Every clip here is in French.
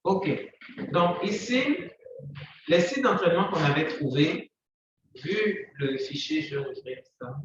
OK. Donc, ici, les sites d'entraînement qu'on avait trouvés, vu le fichier, je vais ouvrir ça.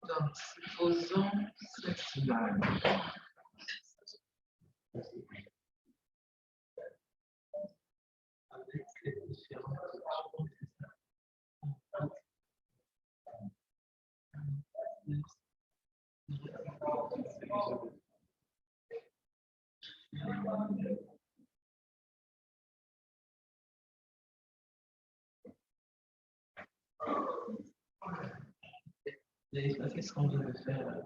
Donc, supposons cette image. Avec les différentes qu'est-ce qu'on vient de faire?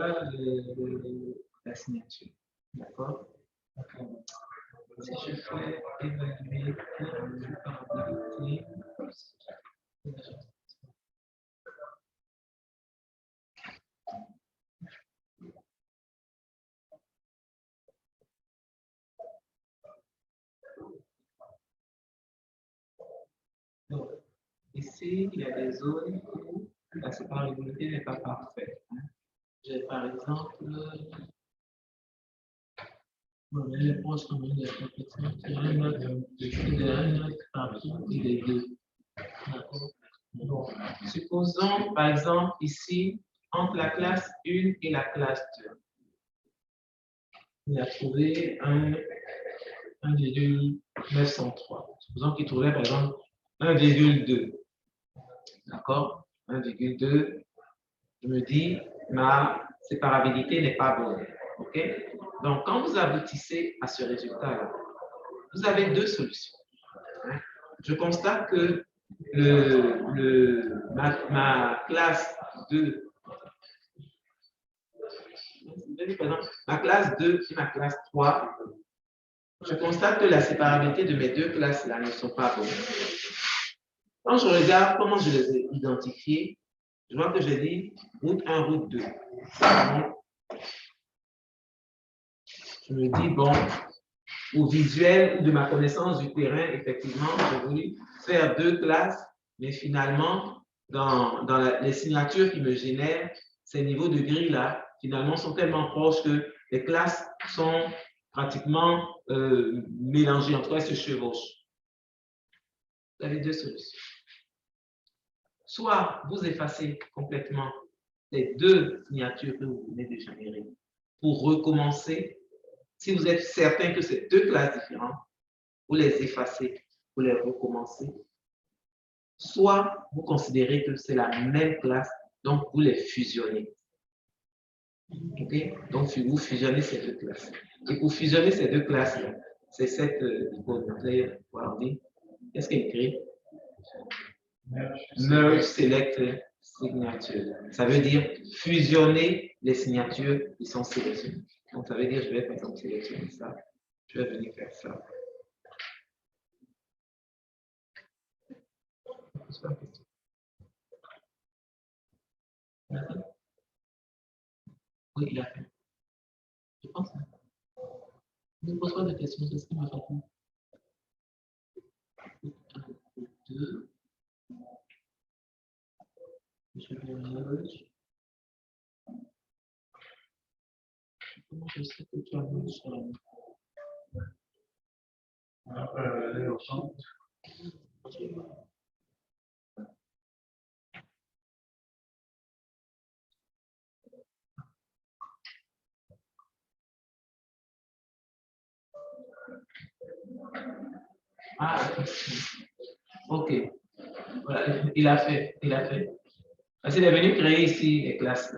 voilà la signature. D'accord? Si je fais évaluer l'incomparabilité, donc, ici, il y a des zones où la séparabilité n'est pas parfaite. J'ai par exemple, les proches communes de la compétition qui un autre partout, il est deux. D'accord? Bon. Supposons, par exemple, ici, entre la classe 1 et la classe 2, il a trouvé 1,903. Supposons qu'il trouvait, par exemple, 1,2. D'accord? 1,2. Je me dis, ma séparabilité n'est pas bonne. OK? Donc, quand vous aboutissez à ce résultat-là, vous avez deux solutions. Je constate que ma classe 2, ma classe 2 et ma classe 3, je constate que la séparabilité de mes deux classes-là ne sont pas bonnes. Quand je regarde comment je les ai identifiées, je vois que j'ai dit route 1, route 2. Je me dis, bon, au visuel de ma connaissance du terrain, effectivement, j'ai voulu faire deux classes, mais finalement, dans les signatures qui me génèrent, ces niveaux de grille-là, finalement, sont tellement proches que les classes sont pratiquement mélangées, en tout cas, elles se chevauchent. Vous avez deux solutions. Soit vous effacez complètement les deux signatures que vous venez de générer pour recommencer. Si vous êtes certain que c'est deux classes différentes, vous les effacez, vous les recommencez. Soit vous considérez que c'est la même classe, donc vous les fusionnez. Okay? Donc vous fusionnez ces deux classes. Et pour fusionner ces deux classes-là, c'est cette icône. Qu'est-ce qu'elle écrit? Merge Select Signature. Ça veut dire fusionner les signatures qui sont sélectionnées. Donc ça veut dire, je vais par exemple sélectionner ça. Je vais venir faire ça. Oui, il a fait. Je pense. Ne pose pas de questions, c'est ce qu'il m'a fait. 2. Je vais merge. Comment je sais que tu as mis sur la Ah, ok. Voilà, il a fait, il a fait. Parce qu'il est venu créer ici les classes.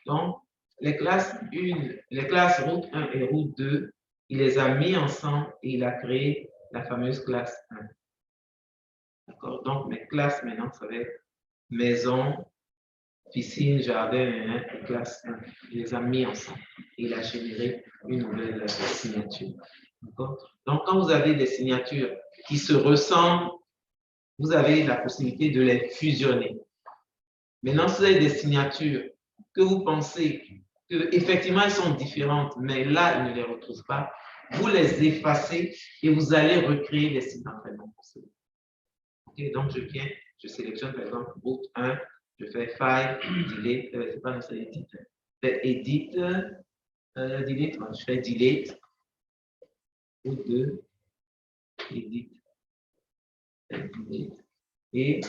Donc, les classes 1, les classes route 1 et route 2, il les a mis ensemble et il a créé la fameuse classe 1. D'accord? Donc, mes classes maintenant, ça va être maison, piscine, jardin, et classe 1. Il les a mis ensemble et il a généré une nouvelle signature. D'accord? Donc, quand vous avez des signatures qui se ressemblent, vous avez la possibilité de les fusionner. Maintenant, si vous avez des signatures que vous pensez qu'effectivement elles sont différentes, mais là, ils ne les retrouvent pas, vous les effacez et vous allez recréer les sites d'entraînement possibles. Okay, donc, je sélectionne par exemple route 1, je fais file, delete, c'est pas c'est edit. Je fais edit, delete, je fais delete, route 2, edit, delete. Et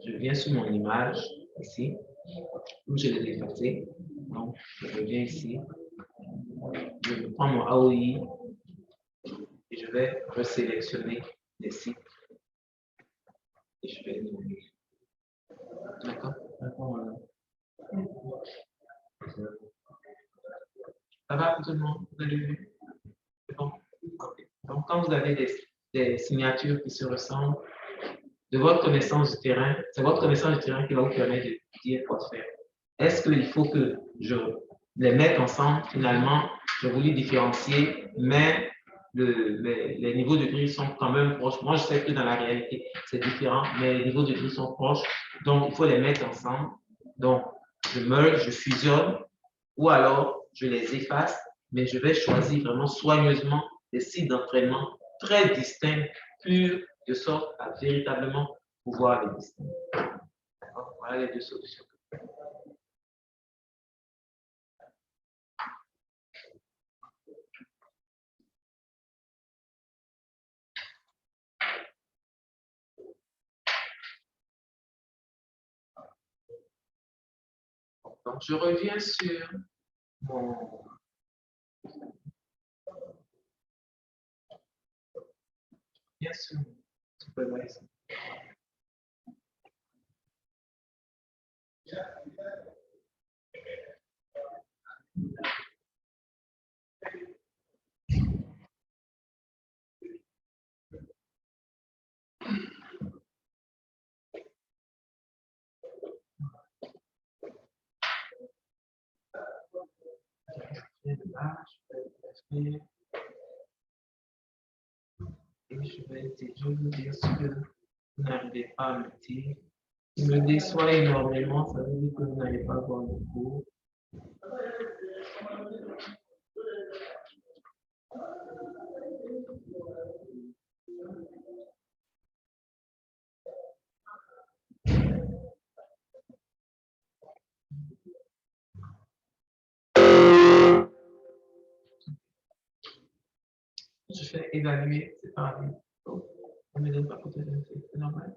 je viens sur mon image ici, où je l'ai effacé. Donc, je reviens ici, je prends mon AOI et je vais resélectionner les sites et je vais nommer. D'accord? Ça va tout le monde? Vous avez vu? C'est bon. Donc, quand vous avez des signatures qui se ressemblent, de votre connaissance du terrain, c'est votre connaissance du terrain qui va vous permettre de dire quoi faire. Est-ce qu'il faut que je les mette ensemble? Finalement, j'ai voulu différencier, mais les niveaux de gris sont quand même proches. Moi, je sais que dans la réalité, c'est différent, mais les niveaux de gris sont proches. Donc, il faut les mettre ensemble. Donc, je merge, je fusionne, ou alors je les efface, mais je vais choisir vraiment soigneusement des sites d'entraînement très distincts, purs, de sorte à véritablement pouvoir les distinguer. Voilà les deux solutions. Donc, je reviens sur mon... Bien sûr, supervisor. Là, je vais et je vais vous dire ce que vous n'arrivez pas à me dire. Il me déçoit énormément, ça veut dire que vous n'allez pas voir le cours. Je fais évaluer, c'est pareil. On ne me donne pas pour c'est normal.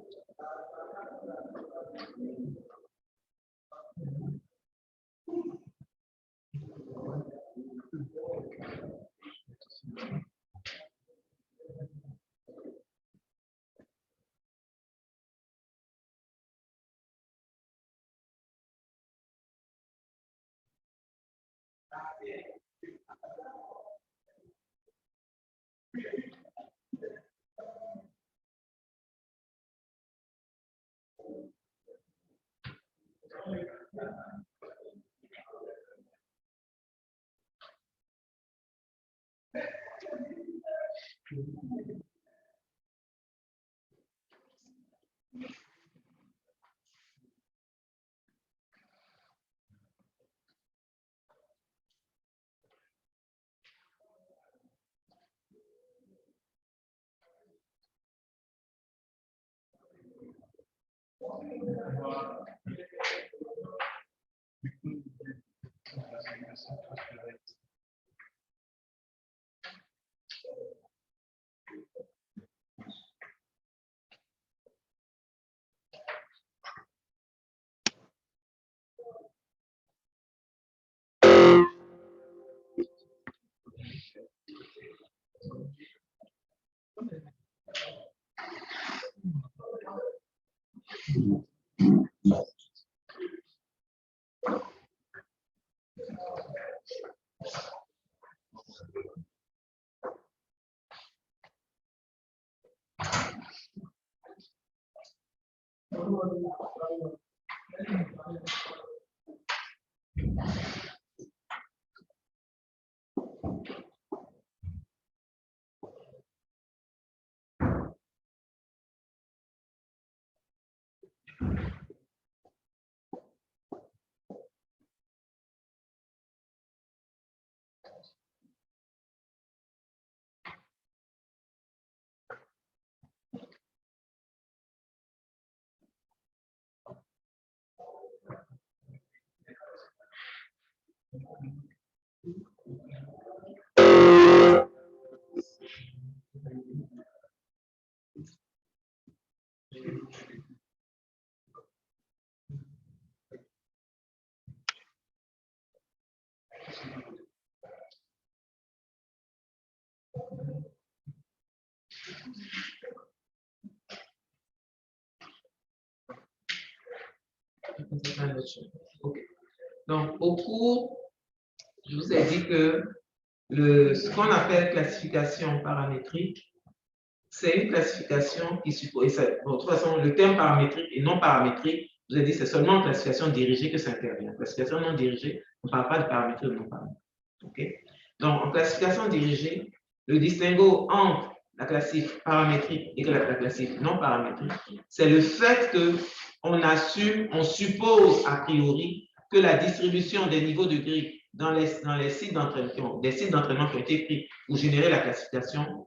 Okay. Donc, au cours je vous ai dit que ce qu'on appelle classification paramétrique, c'est une classification qui suppose, de toute façon, le terme paramétrique et non paramétrique, je vous ai dit, c'est seulement en classification dirigée que ça intervient. Classification non dirigée, on ne parle pas de paramétrique ou non paramétrique. Okay? Donc, en classification dirigée, le distinguo entre la classif paramétrique et la classif non paramétrique, c'est le fait qu'on assume, on suppose a priori que la distribution des niveaux de grille dans les sites d'entraînement, des sites d'entraînement qui ont été pris pour générer la classification,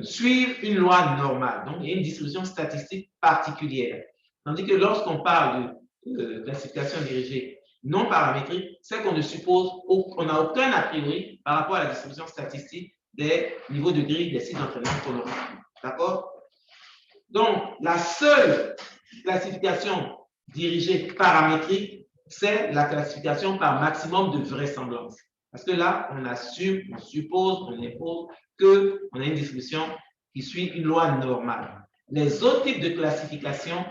suivent une loi normale. Donc, il y a une distribution statistique particulière. Tandis que lorsqu'on parle de classification dirigée non paramétrique, c'est qu'on ne suppose, on n'a aucun a priori par rapport à la distribution statistique des niveaux de grille des sites d'entraînement qu'on aura. D'accord? Donc, la seule classification dirigée paramétrique, c'est la classification par maximum de vraisemblance. Parce que là, on assume, on suppose, on impose qu'on a une distribution qui suit une loi normale. Les autres types de classification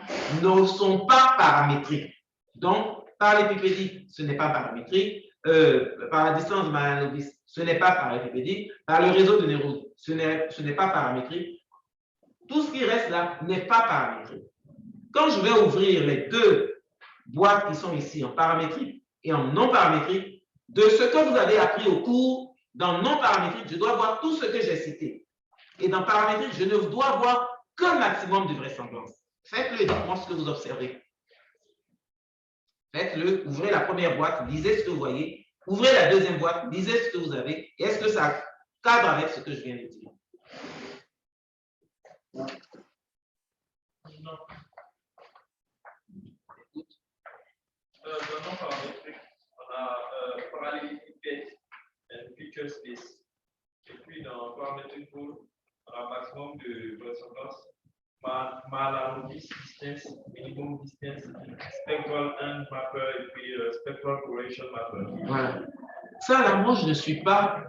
ne sont pas paramétriques. Donc, par l'épipédique, ce n'est pas paramétrique. Par la distance de Mahalanobis, ce n'est pas parallépipédique. Par le réseau de neurones, ce n'est pas paramétrique. Tout ce qui reste là n'est pas paramétrique. Quand je vais ouvrir les deux boîtes qui sont ici en paramétrique et en non paramétrique, de ce que vous avez appris au cours, dans non paramétrique, je dois voir tout ce que j'ai cité. Et dans paramétrique, je ne dois voir qu'un maximum de vraisemblance. Faites-le et dites-moi ce que vous observez. Faites-le, ouvrez la première boîte, lisez ce que vous voyez, ouvrez la deuxième boîte, lisez ce que vous avez, et est-ce que ça cadre avec ce que je viens de dire? Non. Dans non paramétrique, on a parallélépipède et feature space. Et puis dans paramétrique pool, on a maximum de vraisemblance, Mahalanobis distance, minimum distance, spectral end mapper et puis spectral correlation mapper. Voilà. Ça, là, moi, je ne suis pas,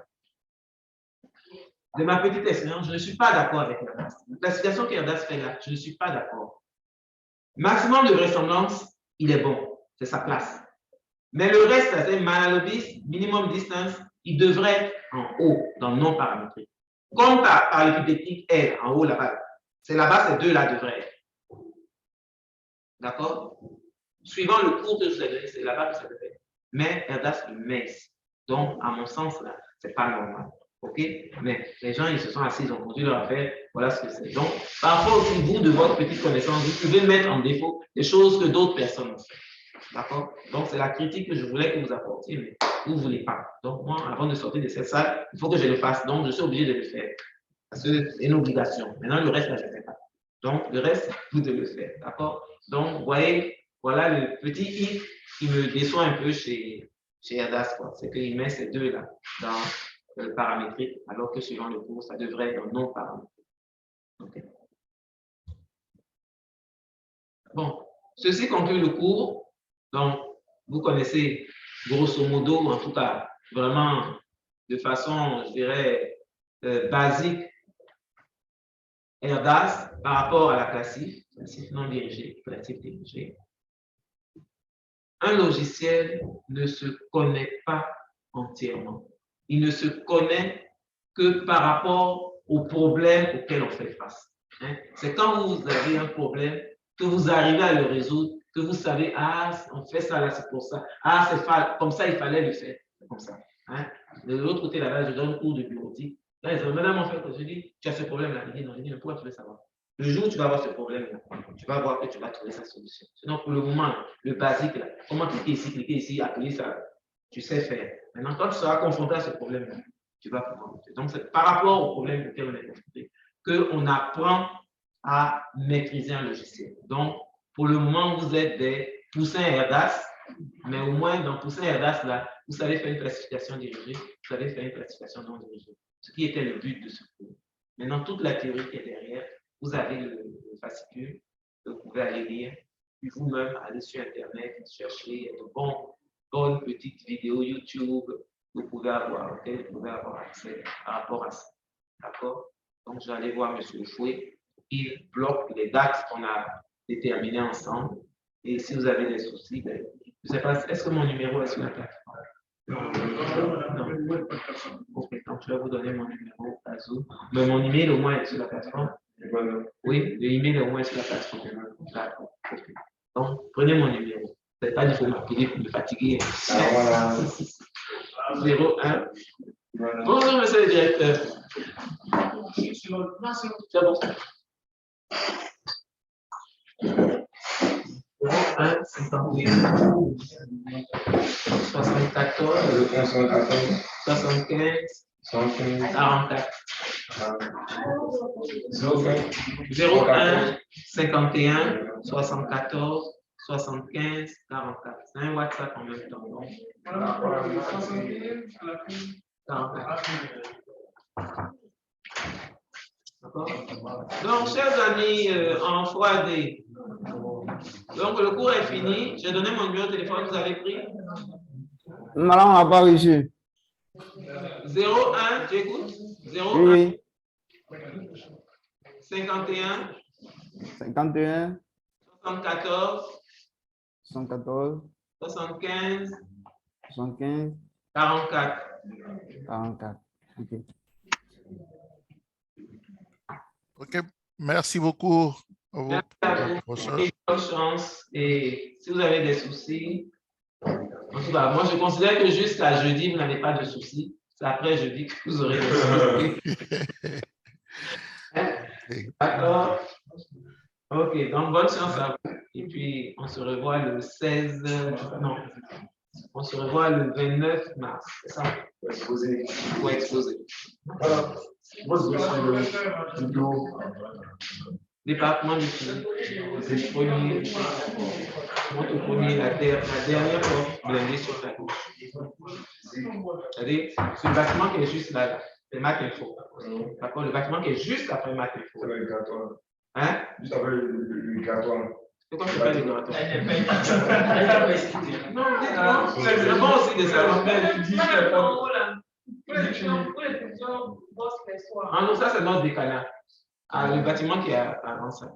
de ma petite expérience, je ne suis pas d'accord avec Erdas. La classification qu'Erdas fait là, je ne suis pas d'accord. Maximum de vraisemblance, il est bon, c'est sa place. Mais le reste, c'est Mahalanobis, minimum distance, il devrait être en haut, dans non paramétrique. Comme par l'hypothétique est en haut là-bas. C'est là-bas, ces deux-là devraient être. D'accord? Suivant le cours que je vous ai donné, c'est là-bas que ça devrait être. Mais Erdas le met ici. Donc, à mon sens, là, c'est pas normal. OK? Mais les gens, ils se sont assis, ils ont continué leur affaire. Voilà ce que c'est. Donc, parfois aussi, vous, de votre petite connaissance, vous pouvez mettre en défaut des choses que d'autres personnes ont fait. D'accord? Donc, c'est la critique que je voulais que vous apportiez, mais vous ne voulez pas. Donc, moi, avant de sortir de cette salle, il faut que je le fasse. Donc, je suis obligé de le faire. Parce que c'est une obligation. Maintenant, le reste, là, je ne fais pas. Donc, le reste, vous devez le faire. D'accord? Donc, vous voyez, voilà le petit i qui me déçoit un peu chez Erdas. C'est qu'il met ces deux-là dans le paramétrique, alors que suivant le cours, ça devrait être dans non paramétrique. Okay. Bon, ceci conclut le cours. Donc, vous connaissez grosso modo, en tout cas, vraiment de façon, je dirais, basique, Erdas par rapport à la classif non dirigé, classif dirigé. Un logiciel ne se connaît pas entièrement. Il ne se connaît que par rapport aux problèmes auxquels on fait face. Hein? C'est quand vous avez un problème que vous arrivez à le résoudre, que vous savez, ah, on fait ça là, c'est pour ça. Ah, c'est comme ça, il fallait le faire. C'est comme ça. Hein? De l'autre côté, là-bas, je donne un cours de bureautique. Là, ils ont madame, en fait, je dis, tu as ce problème-là. Il dit, non, mais pourquoi tu veux savoir? Le jour où tu vas avoir ce problème-là, tu vas voir que tu vas trouver sa solution. Sinon, pour le moment, le basique, là, comment cliquer ici, appuyer ça, tu sais faire. Maintenant, quand tu seras confronté à ce problème-là, tu vas pouvoir. Donc, c'est par rapport au problème auquel on est confronté qu'on apprend à maîtriser un logiciel. Donc, pour le moment, vous êtes des poussins Erdas, mais au moins dans poussin Erdas, là, vous savez faire une classification dirigée, vous savez faire une classification non dirigée. Ce qui était le but de ce cours. Maintenant, toute la théorie qui est derrière, vous avez le fascicule que vous pouvez aller lire, puis vous-même aller sur Internet, chercher de bonnes petites vidéos YouTube que vous pouvez avoir, auxquelles vous pouvez avoir accès par rapport à ça. D'accord? Donc, je vais aller voir M. Fouet. Il bloque les dates qu'on a déterminées ensemble. Et si vous avez des soucis, ben, je ne sais pas, est-ce que mon numéro est sur la plateforme? Non. Ok, donc je vais vous donner mon numéro à Zoom. Mais mon email au moins est sur la plateforme. Oui, le email au moins est sur la plateforme. D'accord. Ok. Donc, prenez mon numéro. C'est pas qu'il faut m'appeler pour me fatiguer. 01. Bonjour, monsieur le directeur. C'est bon. 01 51 74 75 44 01 51 74 75 44. C'est un WhatsApp en même temps. Donc. 44. Donc, chers amis en 3D, donc le cours est fini. J'ai donné mon numéro de téléphone, vous avez pris? Non, on n'a pas reçu. 01, j'écoute. 01 Oui, 51 51, 74 114, 75 75, 44. 44. OK. OK, merci beaucoup. Merci à vous. Et bonne chance. Et si vous avez des soucis, en tout cas, moi je considère que jusqu'à jeudi, vous n'avez pas de soucis. C'est après jeudi que vous aurez des soucis. D'accord? Ok, donc bonne chance à vous. Et puis, on se revoit le 16, non, on se revoit le 29 mars. C'est ça? Pour exposer. Pour exposer. Voilà. Moi, je suis le département de physique. C'est le premier, notre premier, la dernière porte blindée sur la gauche. C'est-à-dire, c'est le bâtiment qui est juste là, c'est Math Info. D'accord? Le bâtiment qui est juste après Math Info. C'est le grattoir. Hein? Juste après le grattoir. C'est quoi que tu fais le grattoir? Non, dites-moi. C'est bon aussi de savoir. Ah non, ça c'est notre décanat. Ah, le bâtiment qui est avant ça.